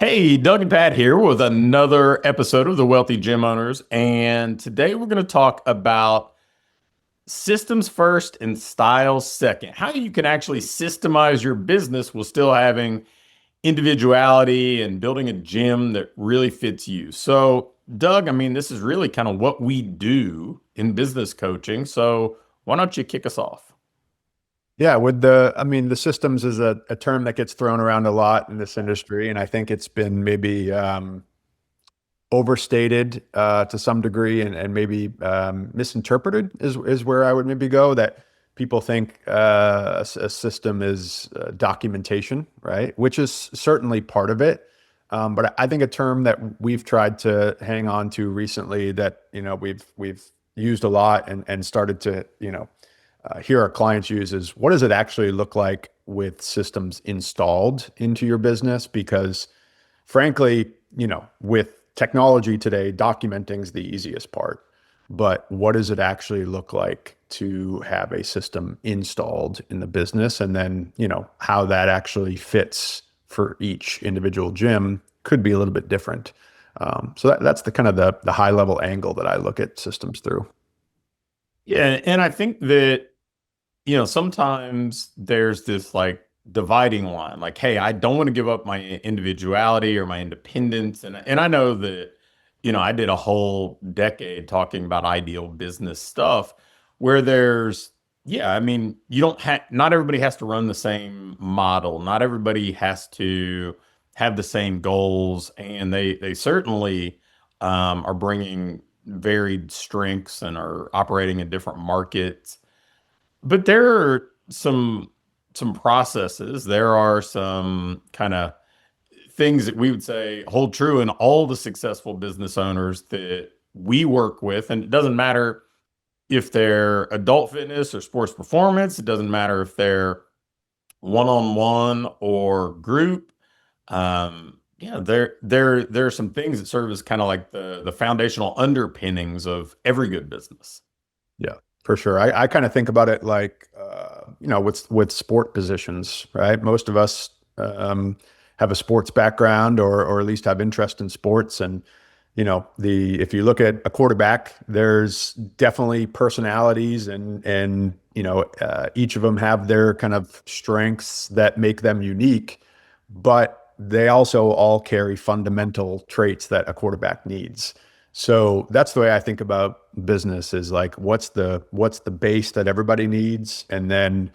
Hey, Doug and Pat here with another episode of The Wealthy Gym Owners. And today we're going to talk about systems first and styles second. How you can actually systemize your business while still having individuality and building a gym that really fits you. So, Doug, I mean, this is really kind of what we do in business coaching. So, why don't you kick us off? Yeah, the systems is a term that gets thrown around a lot in this industry, and I think it's been maybe overstated to some degree and maybe misinterpreted is where I would maybe go. That people think a system is documentation, right? Which is certainly part of it. But I think a term that we've tried to hang on to recently that we've used a lot and started to hear our clients use is what does it actually look like with systems installed into your business? Because frankly, with technology today, documenting is the easiest part. But what does it actually look like to have a system installed in the business? And then, how that actually fits for each individual gym could be a little bit different. So that's the kind of the high level angle that I look at systems through. Yeah, and I think that sometimes there's this like dividing line, like, hey, I don't want to give up my individuality or my independence. And I know that, I did a whole decade talking about ideal business stuff where yeah, I mean, you don't have, not everybody has to run the same model. Not everybody has to have the same goals. And they certainly are bringing varied strengths and are operating in different markets, but there are some processes. There are some kind of things that we would say hold true in all the successful business owners that we work with. And it doesn't matter if they're adult fitness or sports performance. It doesn't matter if they're one-on-one or group. Yeah, there are some things that serve as kind of like the foundational underpinnings of every good business. Yeah, for sure. I kind of think about it like, with sport positions, right? Most of us have a sports background or at least have interest in sports. And, if you look at a quarterback, there's definitely personalities and each of them have their kind of strengths that make them unique, but they also all carry fundamental traits that a quarterback needs. So that's the way I think about business is like what's the base that everybody needs, and then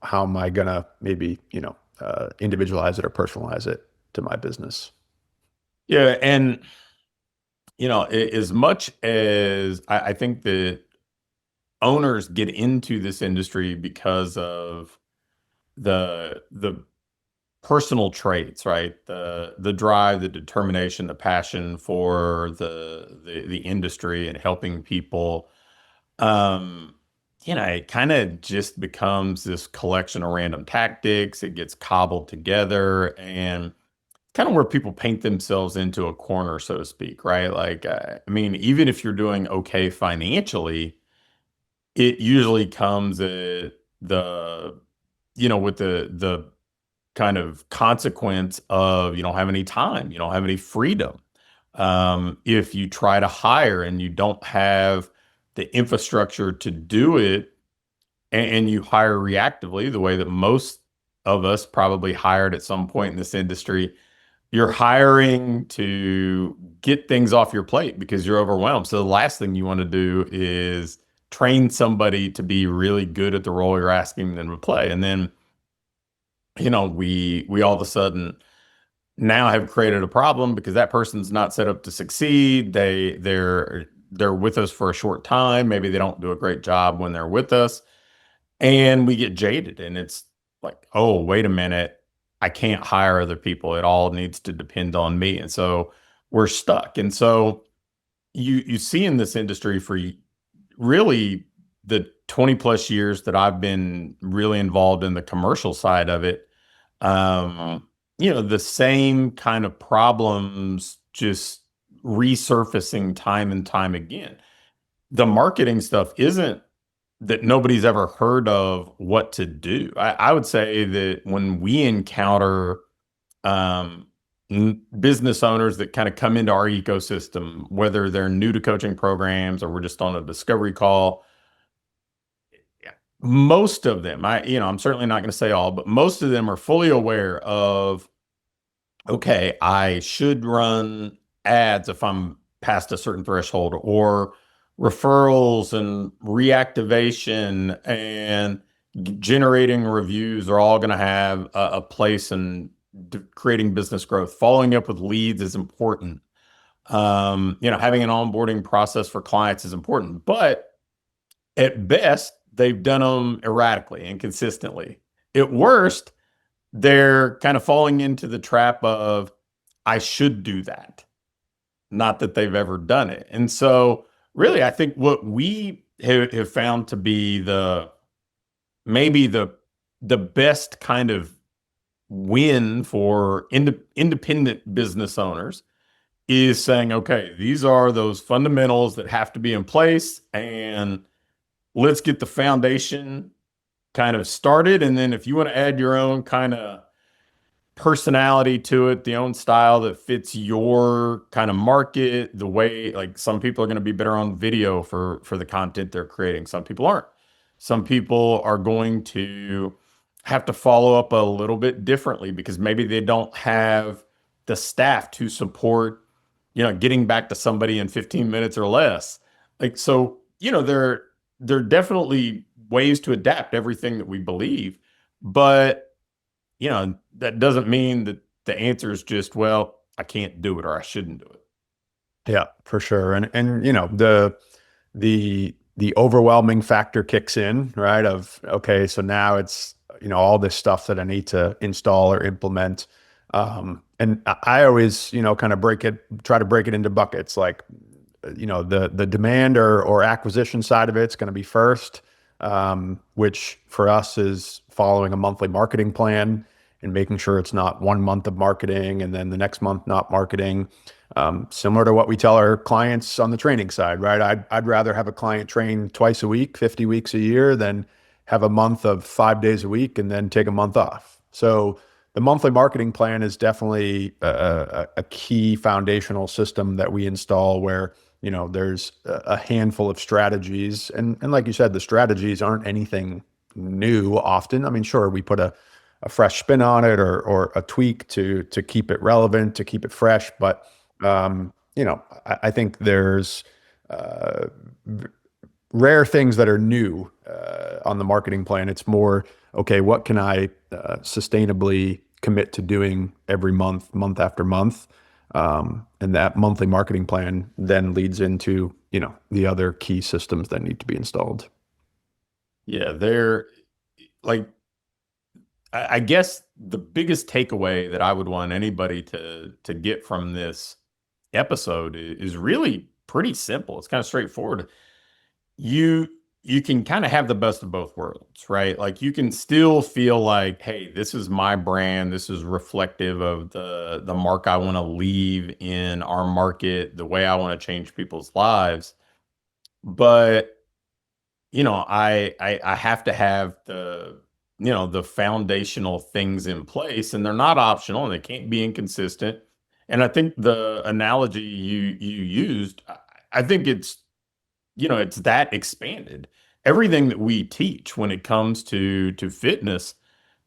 how am I gonna maybe individualize it or personalize it to my business. Yeah, and as much as I think that owners get into this industry because of the personal traits, right? The drive, the determination, the passion for the industry and helping people. Um, it kind of just becomes this collection of random tactics. It gets cobbled together and kind of where people paint themselves into a corner, so to speak, right? Like, I mean, even if you're doing okay financially, it usually comes at the, with the kind of consequence of you don't have any time, you don't have any freedom. If you try to hire and you don't have the infrastructure to do it, and you hire reactively, the way that most of us probably hired at some point in this industry, you're hiring to get things off your plate because you're overwhelmed. So the last thing you want to do is train somebody to be really good at the role you're asking them to play. And then, we all of a sudden now have created a problem because that person's not set up to succeed. They're with us for a short time. Maybe they don't do a great job when they're with us, and we get jaded. And it's like, oh, wait a minute, I can't hire other people. It all needs to depend on me, and so we're stuck. And so you see in this industry for really the 20 plus years that I've been really involved in the commercial side of it, the same kind of problems just resurfacing time and time again. The marketing stuff isn't that nobody's ever heard of what to do. I would say that when we encounter um, business owners that kind of come into our ecosystem, whether they're new to coaching programs or we're just on a discovery call, most of them, I'm certainly not going to say all, but most of them are fully aware of, okay, I should run ads if I'm past a certain threshold, or referrals and reactivation and generating reviews are all going to have a place in creating business growth. Following up with leads is important. Having an onboarding process for clients is important, but at best, they've done them erratically and consistently. At worst, they're kind of falling into the trap of, I should do that. Not that they've ever done it. And so, really, I think what we have found to be maybe the best kind of win for independent business owners is saying, okay, these are those fundamentals that have to be in place, and let's get the foundation kind of started. And then if you want to add your own kind of personality to it, the own style that fits your kind of market, the way, like, some people are going to be better on video for the content they're creating. Some people aren't. Some people are going to have to follow up a little bit differently because maybe they don't have the staff to support, getting back to somebody in 15 minutes or less. Like, so, there are definitely ways to adapt everything that we believe, but that doesn't mean that the answer is just, well, I can't do it or I shouldn't do it. Yeah, for sure. And the overwhelming factor kicks in, right? Of okay, so now it's all this stuff that I need to install or implement. And I always kind of try to break it into buckets. Like the demand or acquisition side of it's going to be first, which for us is following a monthly marketing plan and making sure it's not 1 month of marketing and then the next month not marketing. Similar to what we tell our clients on the training side, right? I'd rather have a client train twice a week, 50 weeks a year, than have a month of 5 days a week and then take a month off. So the monthly marketing plan is definitely a key foundational system that we install where there's a handful of strategies, and like you said, the strategies aren't anything new often. I mean, sure, we put a fresh spin on it or a tweak to keep it relevant, to keep it fresh, but I think there's uh, rare things that are new on the marketing plan. It's more, okay, what can I sustainably commit to doing every month, month after month? And that monthly marketing plan then leads into, the other key systems that need to be installed. Yeah, they're like, I guess the biggest takeaway that I would want anybody to get from this episode is really pretty simple. It's kind of straightforward. You you can kind of have the best of both worlds, right? Like, you can still feel like, hey, this is my brand. This is reflective of the mark I want to leave in our market, the way I want to change people's lives. But I have to have the foundational things in place, and they're not optional, and they can't be inconsistent. And I think the analogy you used, I think it's that expanded. Everything that we teach when it comes to fitness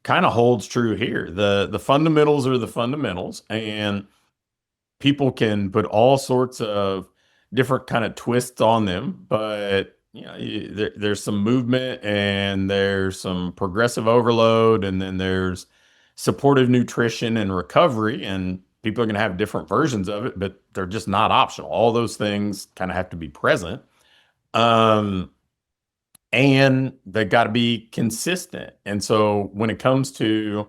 kind of holds true here. The fundamentals are the fundamentals, and people can put all sorts of different kind of twists on them, but there's some movement and there's some progressive overload, and then there's supportive nutrition and recovery, and people are going to have different versions of it, but they're just not optional. All those things kind of have to be present. Um, and they've got to be consistent. And so when it comes to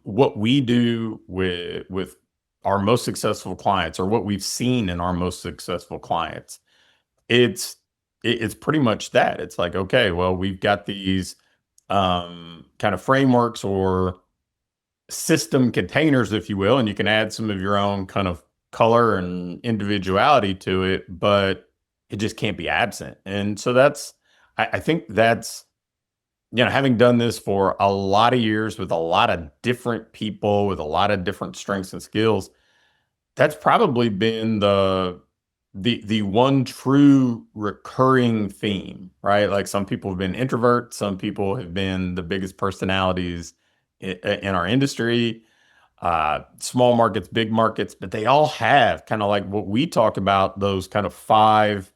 what we do with our most successful clients, or what we've seen in our most successful clients, it's it's pretty much that. It's like, okay, well, we've got these kind of frameworks or system containers, if you will, and you can add some of your own kind of color and individuality to it, but it just can't be absent. And so I think that's having done this for a lot of years with a lot of different people with a lot of different strengths and skills, that's probably been the one true recurring theme, right? Like some people have been introverts, some people have been the biggest personalities in our industry, small markets, big markets, but they all have kind of like what we talk about, those kind of five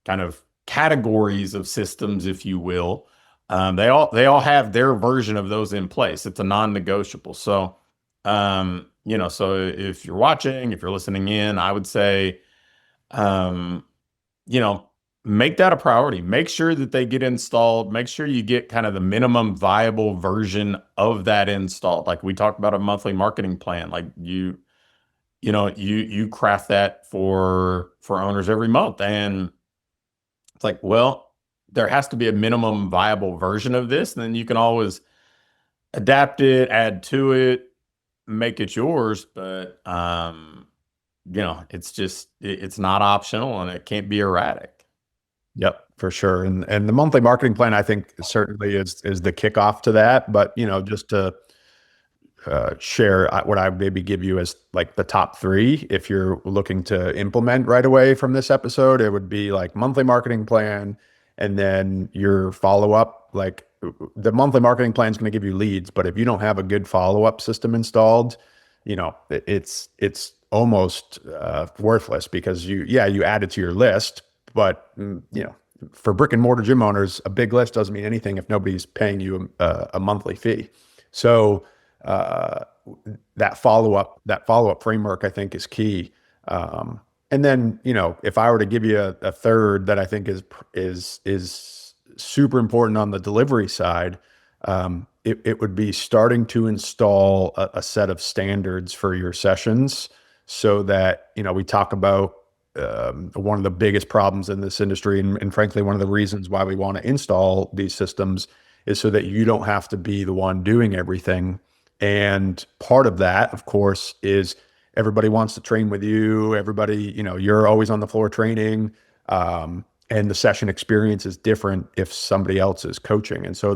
kind of categories of systems, if you will. They all have their version of those in place. It's a non-negotiable. So, so if you're watching, if you're listening in, I would say, um, you know, make that a priority. Make sure that they get installed. Make sure you get kind of the minimum viable version of that installed. Like we talked about a monthly marketing plan. Like you craft that for owners every month, and it's like, well, there has to be a minimum viable version of this, and then you can always adapt it, add to it, make it yours. But it's not optional and it can't be erratic. Yep, for sure. And the monthly marketing plan, I think, certainly is the kickoff to that. But just to share what I would maybe give you as like the top three, if you're looking to implement right away from this episode, it would be like monthly marketing plan, and then your follow up. Like the monthly marketing plan is going to give you leads, but if you don't have a good follow up system installed, it's almost worthless, because you add it to your list, but for brick and mortar gym owners, a big list doesn't mean anything if nobody's paying you a monthly fee. So uh, that follow up framework, I think, is key. And then, if I were to give you a third that I think is super important on the delivery side, it would be starting to install a set of standards for your sessions, so that we talk about one of the biggest problems in this industry, and frankly, one of the reasons why we want to install these systems is so that you don't have to be the one doing everything. And part of that, of course, is everybody wants to train with you. Everybody, you're always on the floor training. And the session experience is different if somebody else is coaching. And so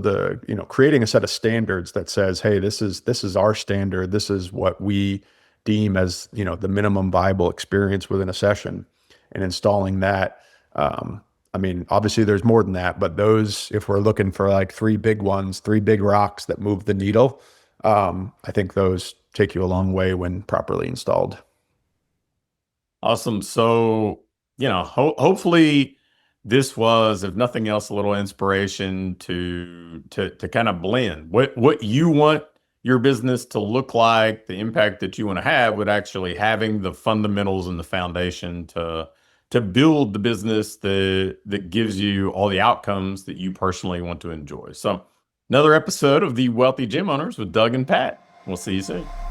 creating a set of standards that says, hey, this is our standard. This is what we deem as, the minimum viable experience within a session, and installing that. I mean, obviously there's more than that, but those, if we're looking for like three big ones, three big rocks that move the needle, I think those take you a long way when properly installed. Awesome. So, hopefully this was, if nothing else, a little inspiration to kind of blend what you want your business to look like, the impact that you want to have, with actually having the fundamentals and the foundation to build the business that gives you all the outcomes that you personally want to enjoy. So, another episode of the Wealthy Gym Owners with Doug and Pat. We'll see you soon.